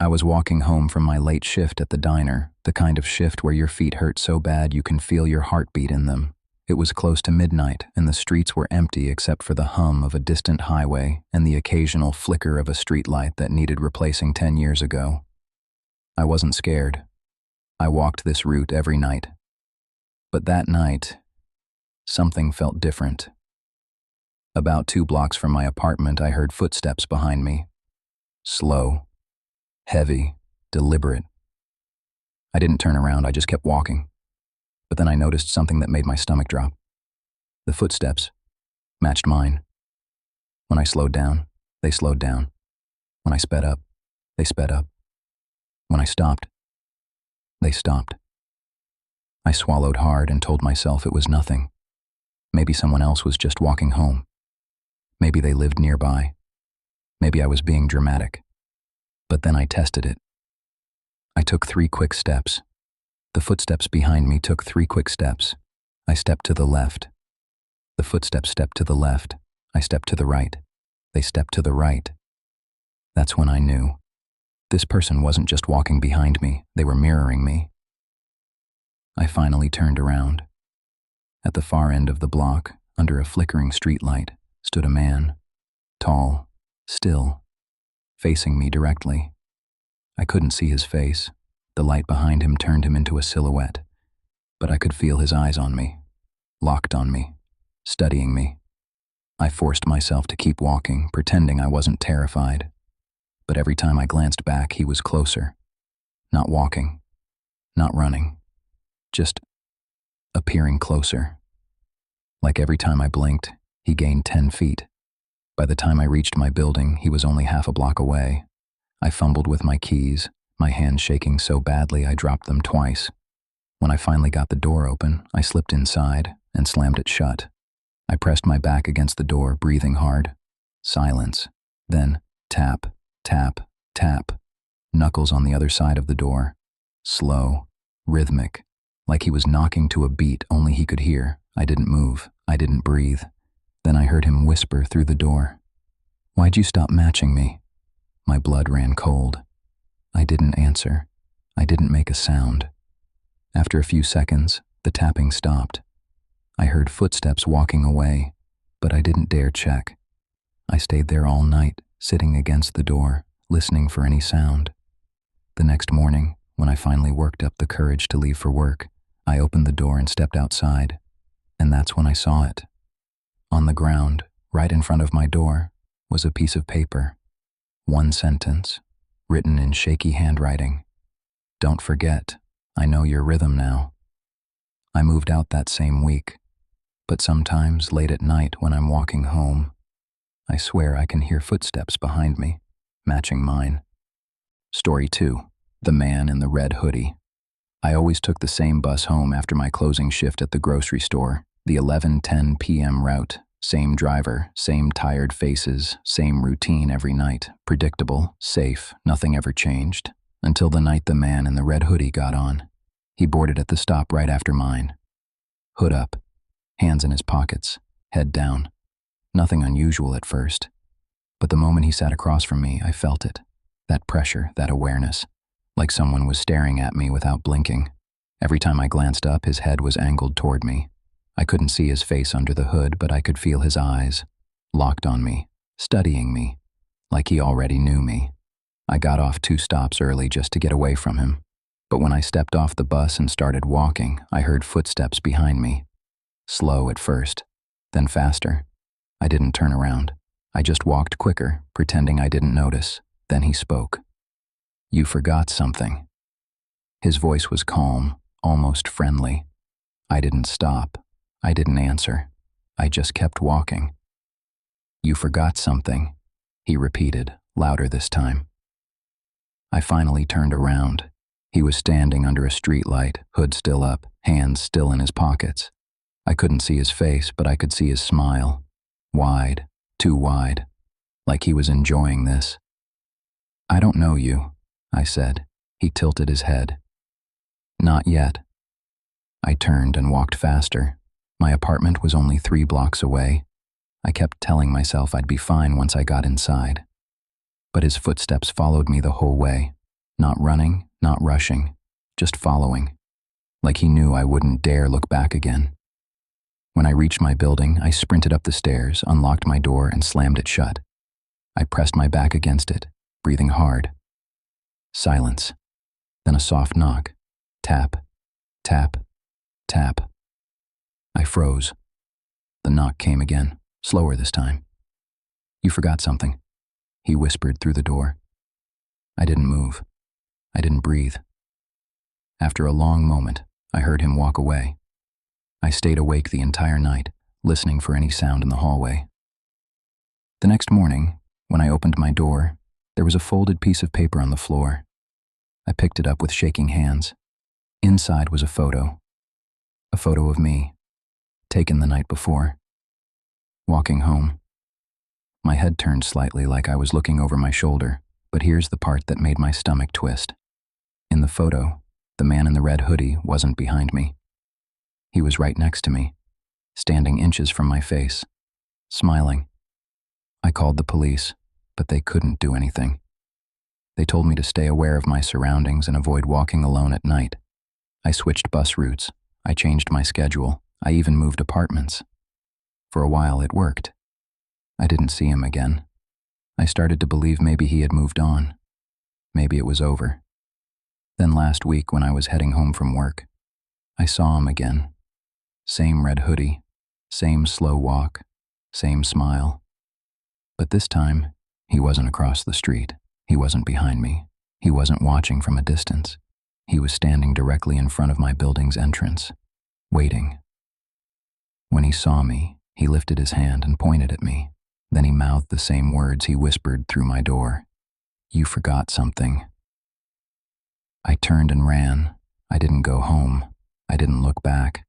I was walking home from my late shift at the diner, the kind of shift where your feet hurt so bad you can feel your heartbeat in them. It was close to midnight, and the streets were empty except for the hum of a distant highway and the occasional flicker of a streetlight that needed replacing 10 years ago. I wasn't scared. I walked this route every night. But that night, something felt different. About 2 blocks from my apartment, I heard footsteps behind me. Slow, heavy, deliberate. I didn't turn around, I just kept walking. But then I noticed something that made my stomach drop. The footsteps matched mine. When I slowed down, they slowed down. When I sped up, they sped up. When I stopped, they stopped. I swallowed hard and told myself it was nothing. Maybe someone else was just walking home. Maybe they lived nearby. Maybe I was being dramatic. But then I tested it. I took 3 quick steps. The footsteps behind me took 3 quick steps. I stepped to the left. The footsteps stepped to the left. I stepped to the right. They stepped to the right. That's when I knew. This person wasn't just walking behind me, they were mirroring me. I finally turned around. At the far end of the block, under a flickering streetlight, stood a man, tall, still, facing me directly. I couldn't see his face. The light behind him turned him into a silhouette, but I could feel his eyes on me, locked on me, studying me. I forced myself to keep walking, pretending I wasn't terrified. But every time I glanced back, he was closer. Not walking, not running, just appearing closer. Like every time I blinked, he gained 10 feet. By the time I reached my building, he was only half a block away. I fumbled with my keys, my hands shaking so badly I dropped them twice. When I finally got the door open, I slipped inside and slammed it shut. I pressed my back against the door, breathing hard. Silence. Then, tap, tap, tap. Knuckles on the other side of the door. Slow, rhythmic, like he was knocking to a beat only he could hear. I didn't move. I didn't breathe. Then I heard him whisper through the door. "Why'd you stop matching me?" My blood ran cold. I didn't answer. I didn't make a sound. After a few seconds, the tapping stopped. I heard footsteps walking away, but I didn't dare check. I stayed there all night, sitting against the door, listening for any sound. The next morning, when I finally worked up the courage to leave for work, I opened the door and stepped outside, and that's when I saw it. On the ground, right in front of my door, was a piece of paper. 1 sentence, written in shaky handwriting. "Don't forget, I know your rhythm now." I moved out that same week, but sometimes late at night when I'm walking home, I swear I can hear footsteps behind me, matching mine. Story 2. The Man in the Red Hoodie. I always took the same bus home after my closing shift at the grocery store, the 11:10 p.m. route. Same driver, same tired faces, same routine every night. Predictable, safe, nothing ever changed. Until the night the man in the red hoodie got on. He boarded at the stop right after mine. Hood up, hands in his pockets, head down. Nothing unusual at first. But the moment he sat across from me, I felt it. That pressure, that awareness. Like someone was staring at me without blinking. Every time I glanced up, his head was angled toward me. I couldn't see his face under the hood, but I could feel his eyes, locked on me, studying me, like he already knew me. I got off 2 stops early just to get away from him. But when I stepped off the bus and started walking, I heard footsteps behind me. Slow at first, then faster. I didn't turn around. I just walked quicker, pretending I didn't notice. Then he spoke. "You forgot something." His voice was calm, almost friendly. I didn't stop. I didn't answer. I just kept walking. "You forgot something," he repeated, louder this time. I finally turned around. He was standing under a streetlight, hood still up, hands still in his pockets. I couldn't see his face, but I could see his smile. Wide, too wide, like he was enjoying this. "I don't know you," I said. He tilted his head. "Not yet." I turned and walked faster. My apartment was only 3 blocks away. I kept telling myself I'd be fine once I got inside. But his footsteps followed me the whole way, Not running, not rushing, just following, like he knew I wouldn't dare look back again. When I reached my building, I sprinted up the stairs, unlocked my door, and slammed it shut. I pressed my back against it, breathing hard. Silence. Then a soft knock. Tap, tap, tap. I froze. The knock came again, slower this time. "You forgot something," he whispered through the door. I didn't move. I didn't breathe. After a long moment, I heard him walk away. I stayed awake the entire night, listening for any sound in the hallway. The next morning, when I opened my door, there was a folded piece of paper on the floor. I picked it up with shaking hands. Inside was a photo of me, taken the night before. Walking home. My head turned slightly like I was looking over my shoulder, but here's the part that made my stomach twist. In the photo, the man in the red hoodie wasn't behind me. He was right next to me, standing inches from my face, smiling. I called the police, but they couldn't do anything. They told me to stay aware of my surroundings and avoid walking alone at night. I switched bus routes. I changed my schedule. I even moved apartments. For a while, it worked. I didn't see him again. I started to believe maybe he had moved on. Maybe it was over. Then last week, when I was heading home from work, I saw him again. Same red hoodie, same slow walk, same smile. But this time, he wasn't across the street. He wasn't behind me. He wasn't watching from a distance. He was standing directly in front of my building's entrance, waiting. When he saw me, he lifted his hand and pointed at me. Then he mouthed the same words he whispered through my door. "You forgot something." I turned and ran. I didn't go home. I didn't look back.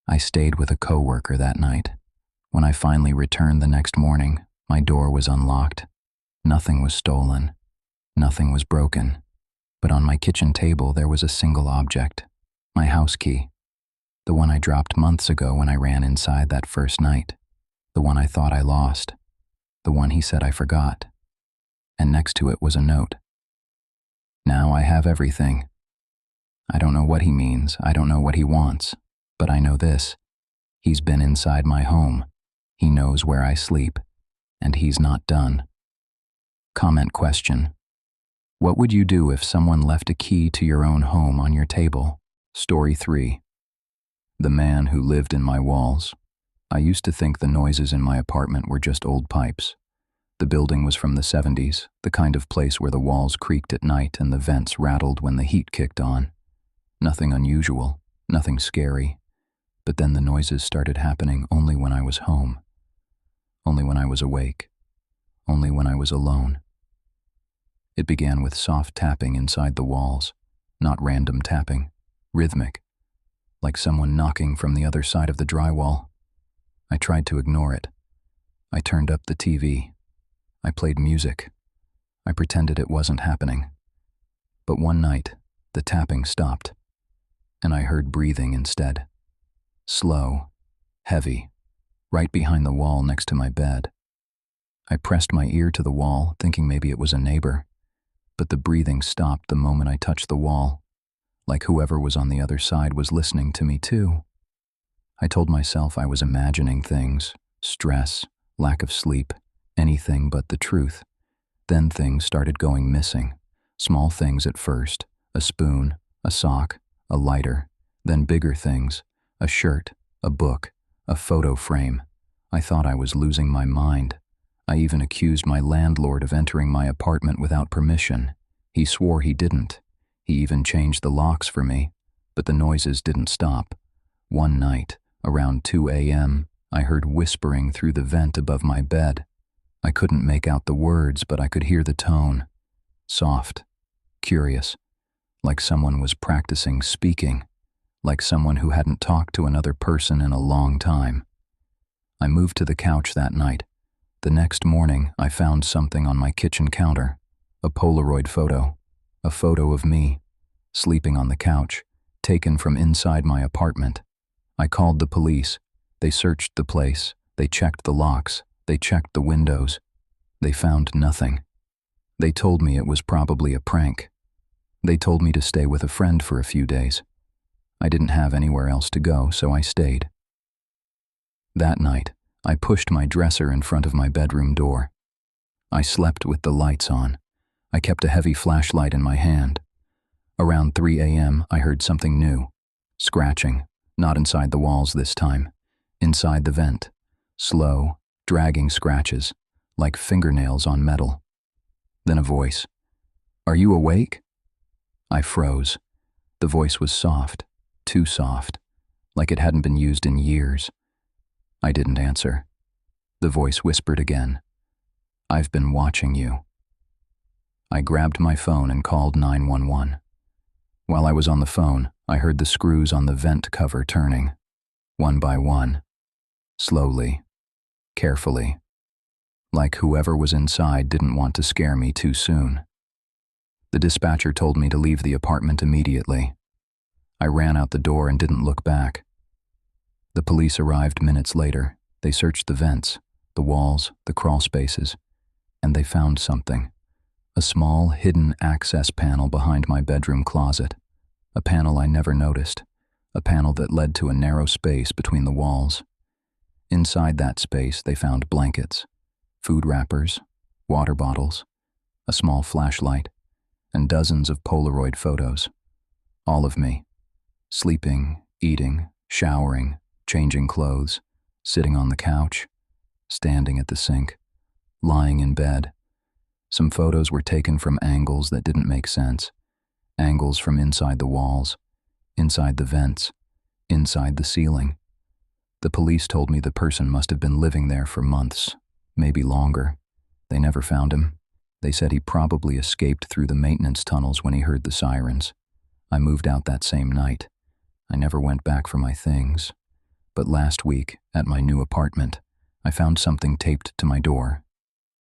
I stayed with a coworker that night. When I finally returned the next morning, my door was unlocked. Nothing was stolen. Nothing was broken. But on my kitchen table there was a single object, my house key. The one I dropped months ago when I ran inside that first night. The one I thought I lost. The one he said I forgot. And next to it was a note. "Now I have everything." I don't know what he means. I don't know what he wants. But I know this. He's been inside my home. He knows where I sleep. And he's not done. Comment question. What would you do if someone left a key to your own home on your table? Story 3. The man who lived in my walls. I used to think the noises in my apartment were just old pipes. The building was from the 70s, the kind of place where the walls creaked at night and the vents rattled when the heat kicked on. Nothing unusual, nothing scary. But then the noises started happening only when I was home. Only when I was awake. Only when I was alone. It began with soft tapping inside the walls, not random tapping, rhythmic, like someone knocking from the other side of the drywall. I tried to ignore it. I turned up the TV. I played music. I pretended it wasn't happening. But one night, the tapping stopped, and I heard breathing instead. Slow, heavy, right behind the wall next to my bed. I pressed my ear to the wall, thinking maybe it was a neighbor, but the breathing stopped the moment I touched the wall, like whoever was on the other side was listening to me too. I told myself I was imagining things, stress, lack of sleep, anything but the truth. Then things started going missing. Small things at first, a spoon, a sock, a lighter, then bigger things, a shirt, a book, a photo frame. I thought I was losing my mind. I even accused my landlord of entering my apartment without permission. He swore he didn't. He even changed the locks for me, but the noises didn't stop. One night, around 2 a.m., I heard whispering through the vent above my bed. I couldn't make out the words, but I could hear the tone. Soft, curious, like someone was practicing speaking, like someone who hadn't talked to another person in a long time. I moved to the couch that night. The next morning, I found something on my kitchen counter, a Polaroid photo, a photo of me, sleeping on the couch, taken from inside my apartment. I called the police. They searched the place. They checked the locks. They checked the windows. They found nothing. They told me it was probably a prank, They told me to stay with a friend for a few days. I didn't have anywhere else to go, so I stayed. That night, I pushed my dresser in front of my bedroom door. I slept with the lights on. I kept a heavy flashlight in my hand. Around 3 a.m., I heard something new. Scratching, not inside the walls this time. Inside the vent. Slow, dragging scratches, like fingernails on metal. Then a voice. "Are you awake?" I froze. The voice was soft, too soft, like it hadn't been used in years. I didn't answer. The voice whispered again. "I've been watching you." I grabbed my phone and called 911. While I was on the phone, I heard the screws on the vent cover turning, one by one, slowly, carefully, like whoever was inside didn't want to scare me too soon. The dispatcher told me to leave the apartment immediately. I ran out the door and didn't look back. The police arrived minutes later. They searched the vents, the walls, the crawl spaces, and they found something. A small, hidden access panel behind my bedroom closet. A panel I never noticed. A panel that led to a narrow space between the walls. Inside that space, they found blankets, food wrappers, water bottles, a small flashlight, and dozens of Polaroid photos. All of me. Sleeping, eating, showering, changing clothes, sitting on the couch, standing at the sink, lying in bed. Some photos were taken from angles that didn't make sense. Angles from inside the walls, inside the vents, inside the ceiling. The police told me the person must have been living there for months, maybe longer. They never found him. They said he probably escaped through the maintenance tunnels when he heard the sirens. I moved out that same night. I never went back for my things. But last week, at my new apartment, I found something taped to my door.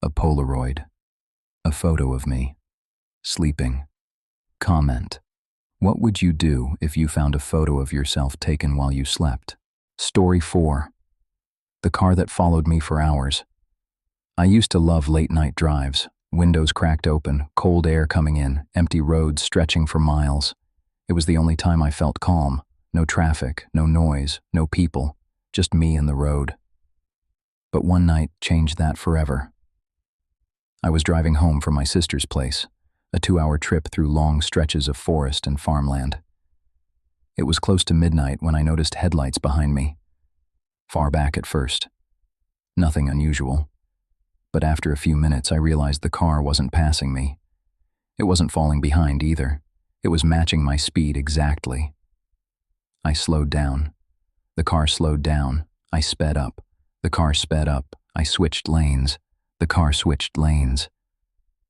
A Polaroid. A photo of me. Sleeping. Comment. What would you do if you found a photo of yourself taken while you slept? Story 4. The car that followed me for hours. I used to love late-night drives. Windows cracked open, cold air coming in, empty roads stretching for miles. It was the only time I felt calm. No traffic, no noise, no people, just me and the road. But one night changed that forever. I was driving home from my sister's place, a 2-hour trip through long stretches of forest and farmland. It was close to midnight when I noticed headlights behind me. Far back at first. Nothing unusual. But after a few minutes I realized the car wasn't passing me. It wasn't falling behind either. It was matching my speed exactly. I slowed down. The car slowed down. I sped up. The car sped up. I switched lanes. The car switched lanes.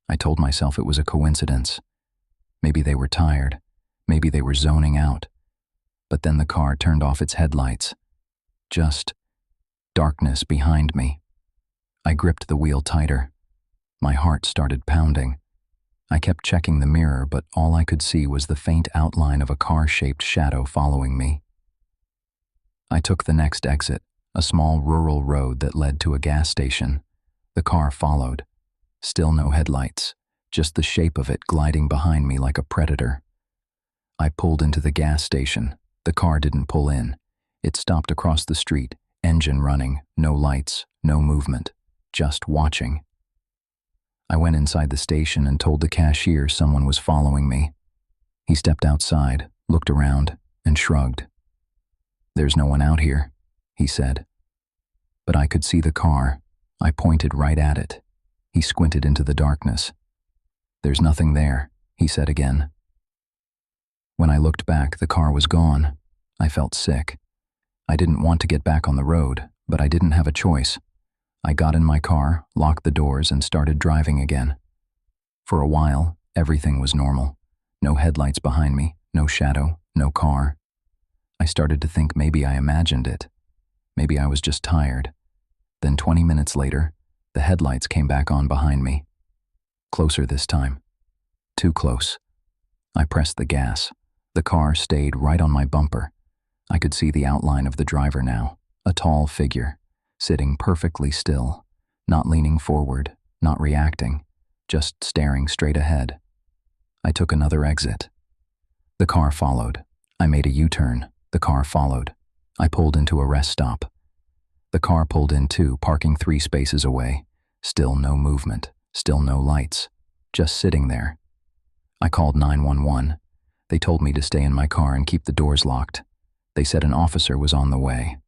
I told myself it was a coincidence. Maybe they were tired. Maybe they were zoning out. But then the car turned off its headlights. Just darkness behind me. I gripped the wheel tighter. My heart started pounding. I kept checking the mirror, but all I could see was the faint outline of a car-shaped shadow following me. I took the next exit, a small rural road that led to a gas station. The car followed. Still no headlights, just the shape of it gliding behind me like a predator. I pulled into the gas station. The car didn't pull in. It stopped across the street, engine running, no lights, no movement, just watching. I went inside the station and told the cashier someone was following me. He stepped outside, looked around, and shrugged. "There's no one out here," he said. But I could see the car. I pointed right at it. He squinted into the darkness. "There's nothing there," he said again. When I looked back, the car was gone. I felt sick. I didn't want to get back on the road, but I didn't have a choice. I got in my car, locked the doors, and started driving again. For a while, everything was normal. No headlights behind me, no shadow, no car. I started to think maybe I imagined it. Maybe I was just tired. Then 20 minutes later, the headlights came back on behind me. Closer this time. Too close. I pressed the gas. The car stayed right on my bumper. I could see the outline of the driver now, a tall figure, sitting perfectly still, not leaning forward, not reacting, just staring straight ahead. I took another exit. The car followed. I made a U-turn. The car followed. I pulled into a rest stop. The car pulled in too, parking 3 spaces away. Still no movement. Still no lights. Just sitting there. I called 911. They told me to stay in my car and keep the doors locked. They said an officer was on the way.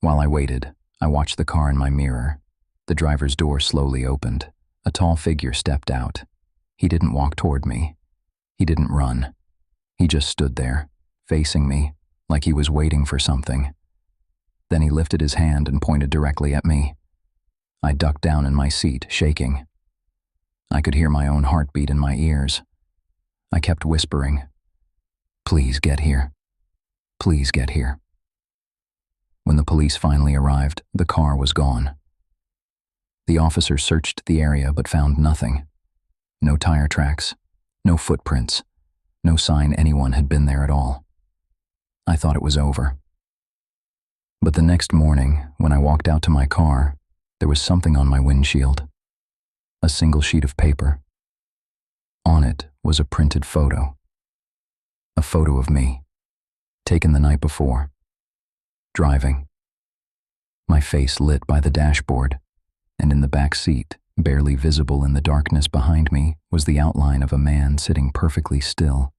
While I waited, I watched the car in my mirror. The driver's door slowly opened. A tall figure stepped out. He didn't walk toward me. He didn't run. He just stood there, facing me, like he was waiting for something. Then he lifted his hand and pointed directly at me. I ducked down in my seat, shaking. I could hear my own heartbeat in my ears. I kept whispering, "Please get here. Please get here." When the police finally arrived, the car was gone. The officer searched the area but found nothing. No tire tracks, no footprints, no sign anyone had been there at all. I thought it was over. But the next morning, when I walked out to my car, there was something on my windshield. A single sheet of paper. On it was a printed photo. A photo of me, taken the night before, driving. My face lit by the dashboard, and in the back seat, barely visible in the darkness behind me, was the outline of a man sitting perfectly still.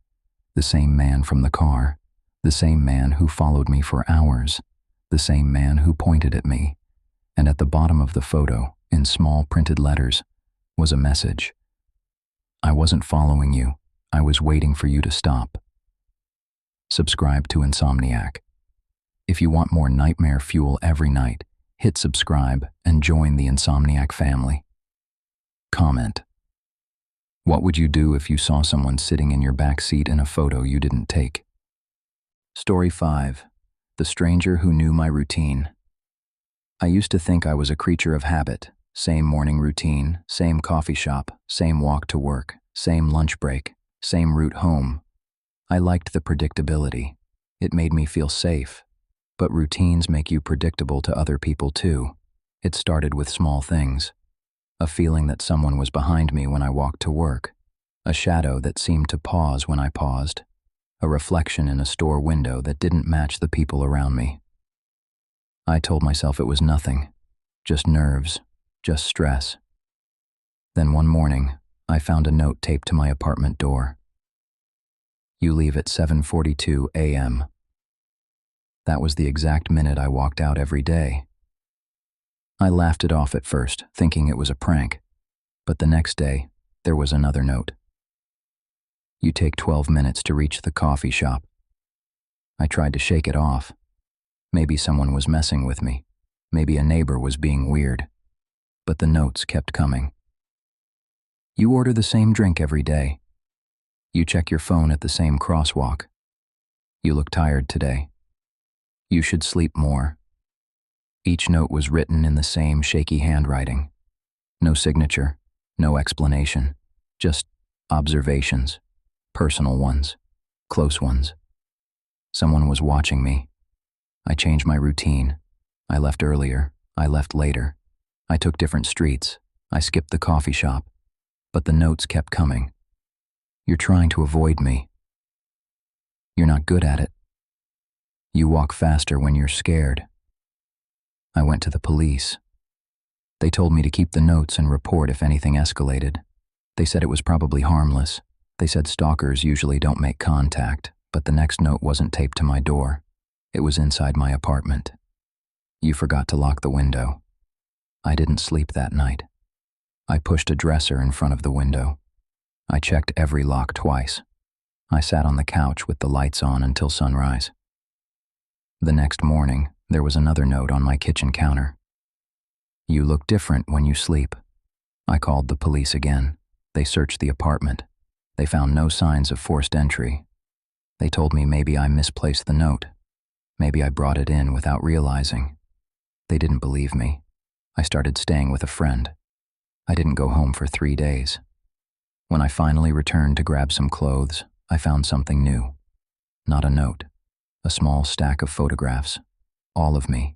The same man from the car, the same man who followed me for hours, the same man who pointed at me. And at the bottom of the photo, in small printed letters, was a message. "I wasn't following you. I was waiting for you to stop." Subscribe to Insomniac. If you want more nightmare fuel every night, hit subscribe and join the Insomniac family. Comment. What would you do if you saw someone sitting in your back seat in a photo you didn't take? Story 5. The Stranger Who Knew My Routine. I used to think I was a creature of habit. Same morning routine, same coffee shop, same walk to work, same lunch break, same route home. I liked the predictability. It made me feel safe. But routines make you predictable to other people too. It started with small things. A feeling that someone was behind me when I walked to work. A shadow that seemed to pause when I paused. A reflection in a store window that didn't match the people around me. I told myself it was nothing. Just nerves. Just stress. Then one morning, I found a note taped to my apartment door. "You leave at 7:42 a.m. That was the exact minute I walked out every day. I laughed it off at first, thinking it was a prank. But the next day, there was another note. "You take 12 minutes to reach the coffee shop." I tried to shake it off. Maybe someone was messing with me. Maybe a neighbor was being weird. But the notes kept coming. "You order the same drink every day. You check your phone at the same crosswalk. You look tired today. You should sleep more." Each note was written in the same shaky handwriting. No signature, no explanation, just observations, personal ones, close ones. Someone was watching me. I changed my routine. I left earlier, I left later. I took different streets. I skipped the coffee shop. But the notes kept coming. "You're trying to avoid me. You're not good at it. You walk faster when you're scared." I went to the police. They told me to keep the notes and report if anything escalated. They said it was probably harmless. They said stalkers usually don't make contact, but the next note wasn't taped to my door. It was inside my apartment. "You forgot to lock the window." I didn't sleep that night. I pushed a dresser in front of the window. I checked every lock twice. I sat on the couch with the lights on until sunrise. The next morning, there was another note on my kitchen counter. "You look different when you sleep." I called the police again. They searched the apartment. They found no signs of forced entry. They told me maybe I misplaced the note. Maybe I brought it in without realizing. They didn't believe me. I started staying with a friend. I didn't go home for 3 days. When I finally returned to grab some clothes, I found something new. Not a note. A small stack of photographs. All of me.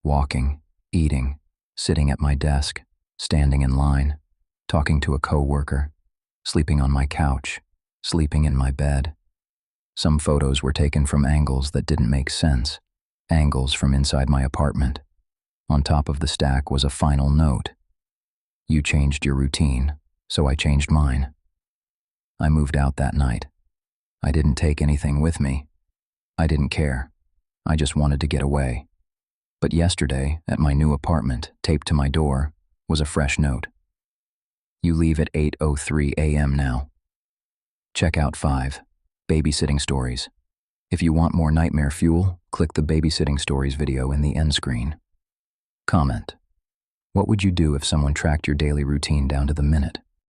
Walking, eating, sitting at my desk, standing in line, talking to a co-worker, sleeping on my couch, sleeping in my bed. Some photos were taken from angles that didn't make sense, angles from inside my apartment. On top of the stack was a final note. You changed your routine, so I changed mine. I moved out that night. I didn't take anything with me. I didn't care. I just wanted to get away. But yesterday, at my new apartment, taped to my door, was a fresh note. You leave at 8:03 a.m. now. Check out 5. Babysitting stories. If you want more nightmare fuel, click the babysitting stories video in the end screen. Comment. What would you do if someone tracked your daily routine down to the minute?